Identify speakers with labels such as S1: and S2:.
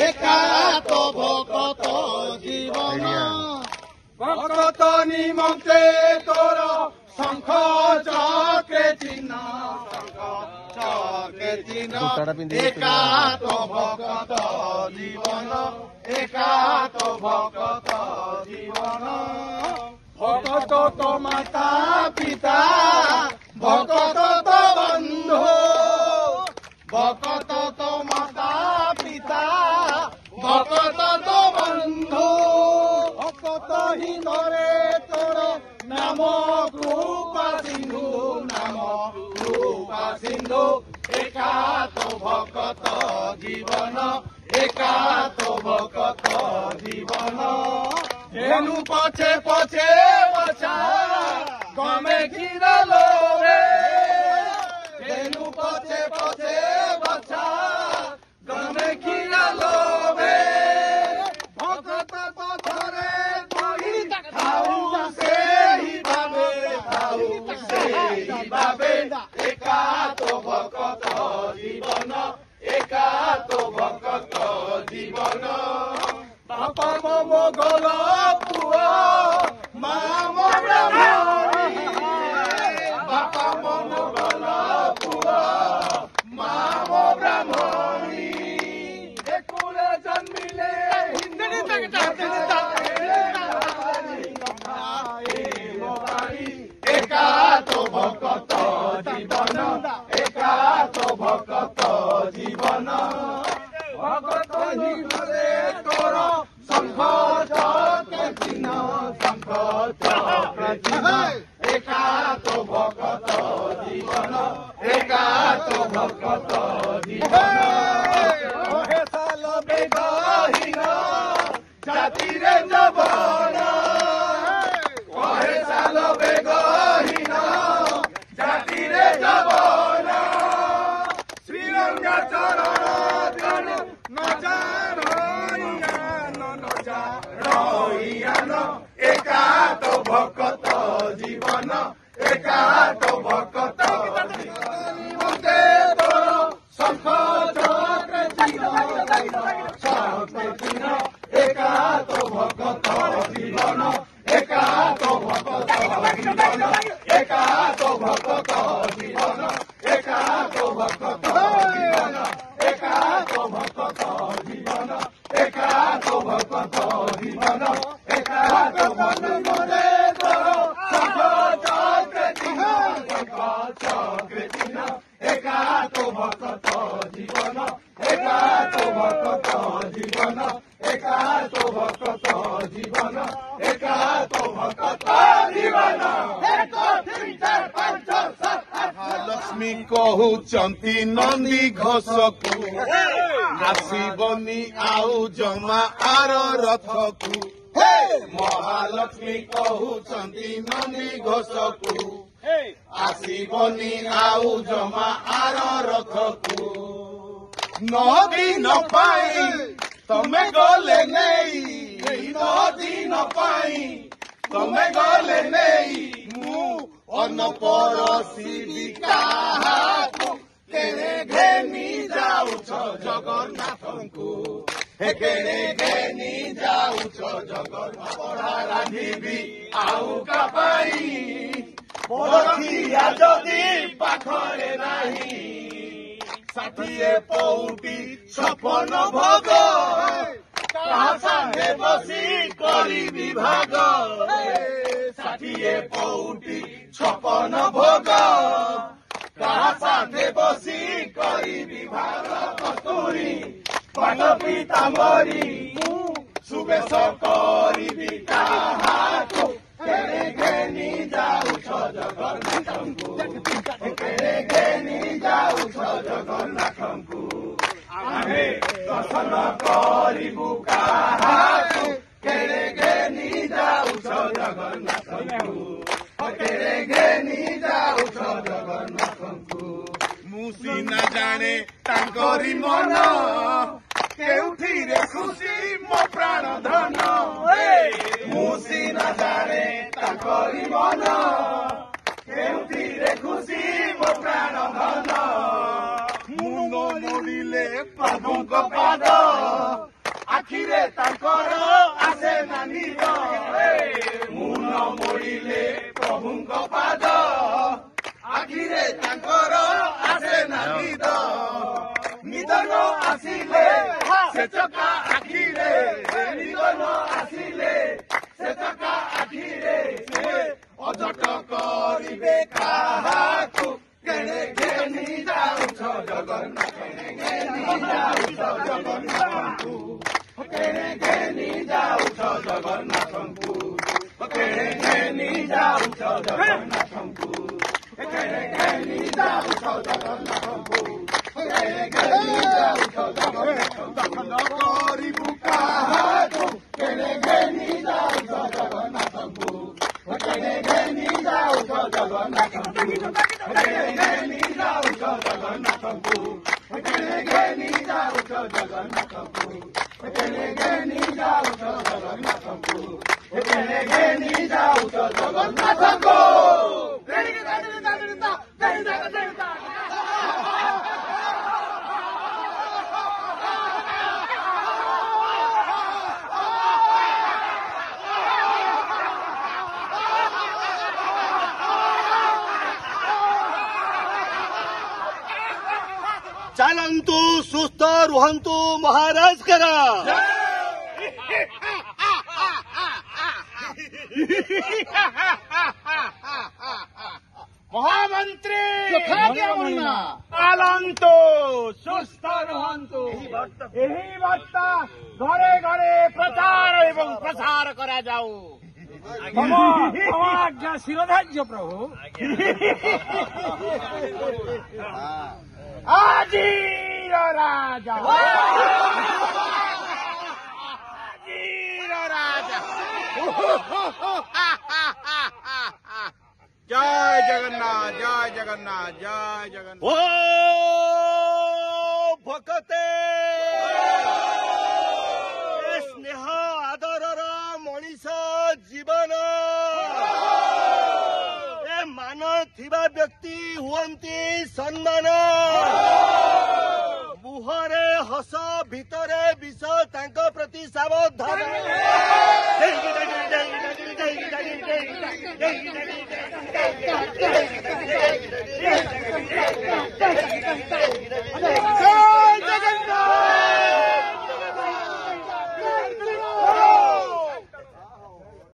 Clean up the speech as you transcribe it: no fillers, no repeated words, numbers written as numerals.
S1: एका तो भकत जीवन भकत निमंते तोर शंख चक्रे चिन्ह शंख चक्रे चिन्ह एका तो भकत जीवन एका तो भकत जीवन भकत तो माता पिता भकत तो बंधु भकत तो माता पिता भकत तो बंधु भकत ही नरे तोर नाम कृपा सिंधु नाम कृपा सिंधु एका तो भकत जीवन एका तो भकत जीवन धेनु पछे पछे बचा गमे क्षीर लोरे धेनु पछे पछे बचा गमे क्षीर लोरे भकत तो धरे तोही खाऊ से ही भावे एका तो भकत जीवन एका तो भकत जीवन बापा मो गल पुआ मा मो ब्राह्मणी बापा मो गल पुआ मा मो ब्राह्मणी एकुले जन्मिले एका तो भकत जीवन एका तो भकत जीवन भकत जीवने तोर शंख चक्र चिन्ह शंख चक्र चिन्ह एका तो भकत जीवन एका तो भकत जीवन ओहे साल बेगहीन जाति रे जवन ओहे साल बेगहीन जाति रे जवन श्रीरंग चरण एका तो भकत जीवन एका तो भकत जीवन शंख चक्र चिन्ह एका तो भकत जीवन एका तो भकत जीवन एका तो भकत जीवन एका तो भकत जीवन एका तो भकत जीवन एका तो भकत जीवन एका तो मने तोर शंख चक्र चिन्ह शंख चक्र चिन्ह एका तो भकत जीवन एका तो भकत जीवन एका तो भकत जीवन एका तो भकत जीवन लक्ष्मी कहउचंती नंदी घोषकु आसीबनी आउ जमा आर रथकु महालक्ष्मी कहउचंती नंदी घोषकु आसीबनी आउ जमा आर रथकु नदी न पाई तमे गले नहीं नदी न पाई तमे गले नहीं मु अनपरसी काहाकु केने घेनी जाउछ जगन्नाथंकु हे केने घेनी जाउछ जगन्नाथ पढ़ा रांधिबी आउ का पाई मोरखिया जदि पाखरे नाही षाठिए पौटी छपन भोग कहा साथे बसी करी विभाग षाठिए पौटी छपन भोग कहा साथे बसी करी विभाग कस्तूरी पाठ पीताम्बरी सुबेश करी काहाकु केने घेनी जाउछ जगन्नाथंकु केने घेनी जाउछ जगन्नाथंकु आमे दर्शन करिबु काहाकु केने घेनी जाउछ जगन्नाथंकु केने घेनी जाउछ जगन्नाथंकु मुसी न जाने तांकरी मन केउठिरे खुशी मो प्राण धन मुसी न जाने तांकरी मन केउठिरे खुशी मो प्राण धन मुनो मोड़िले प्रभुଙ୍କ पाद ଆଖିରେ ତାଙ୍କର ଆସେ ନା ନିଦ ମୁଁ ନ ମୋଡ଼ିଲେ ପ୍ରଭୁଙ୍କ ପାଦ ଆଖିରେ ତାଙ୍କର ଆସେ ନା ନିଦ ନିଦ ନ ଆସିଲେ ସେ ଚକା ଆଖିରେ ନିଦ ନ ଆସିଲେ ସେ ଚକା ଆଖିରେ ସେ ଅଝଟ କରିବେ କାହାକୁ କେଣେ ଘେନି ଯାଉଛ ଜଗନ୍ନାଥ ଜଗନ୍ନାଥଙ୍କୁ କେଣେ ଘେନି ଯାଉଛ ଜଗନ୍ନାଥଙ୍କୁ କେଣେ ଘେନି ଯାଉଛ ଜଗନ୍ନାଥଙ୍କୁ କେଣେ ଘେନି ଯାଉଛ ଜଗନ୍ନାଥଙ୍କୁ କେଣେ ଘେନି ଯାଉଛ ଜଗନ୍ନାଥଙ୍କୁ କରିବୁ କାହାକୁ କେଣେ ଘେନି ଯାଉଛ ଜଗନ୍ନାଥଙ୍କୁ କେଣେ ଘେନି ଯାଉଛ ଜଗନ୍ନାଥଙ୍କୁ କେଣେ ଘେନି ଯାଉଛ ଜଗନ୍ନାଥଙ୍କୁ କେଣେ ଘେନି ଯାଉଛ ଜଗନ୍ନାଥଙ୍କୁ କେଣେ ଘେନି ଯାଉଛ ଜଗନ୍ନାଥଙ୍କୁ କେଣେ ଘେନି ଯାଉଛ ଜଗନ୍ନାଥଙ୍କୁ
S2: ଚାଲନ୍ତୁ ସୁସ୍ଥ ରୁହନ୍ତୁ ମହାରାଜ କର
S1: ମହାମନ୍ତ୍ରୀ
S2: ଚାଲନ୍ତୁ ସୁସ୍ଥ ରୁହନ୍ତୁ
S1: ଏହି ବାର୍ତ୍ତା ଘରେ ଘରେ ପ୍ରଚାର ଏବଂ ପ୍ରସାର କରାଯାଉ
S3: ଆଜ୍ଞା ଶିରୋଧାର୍ଯ୍ୟ ପ୍ରଭୁ
S1: ଆଜିର ରାଜା ଆଜିର ରାଜା ଜୟ ଜଗନ୍ନାଥ ଜୟ ଜଗନ୍ନାଥ ଜୟ ଜଗନ୍ନାଥ
S2: ଓ ଭକତେ ସ୍ନେହ ଆଦରର ମଣିଷ ଜୀବନ ଏ ମାନ ଥିବା ବ୍ୟକ୍ତି ହୁଅନ୍ତି ସମ୍ମାନ ମୁହଁରେ ହସ ଭିତରେ ବିଷ ତାଙ୍କ ପ୍ରତି ସାବଧାନ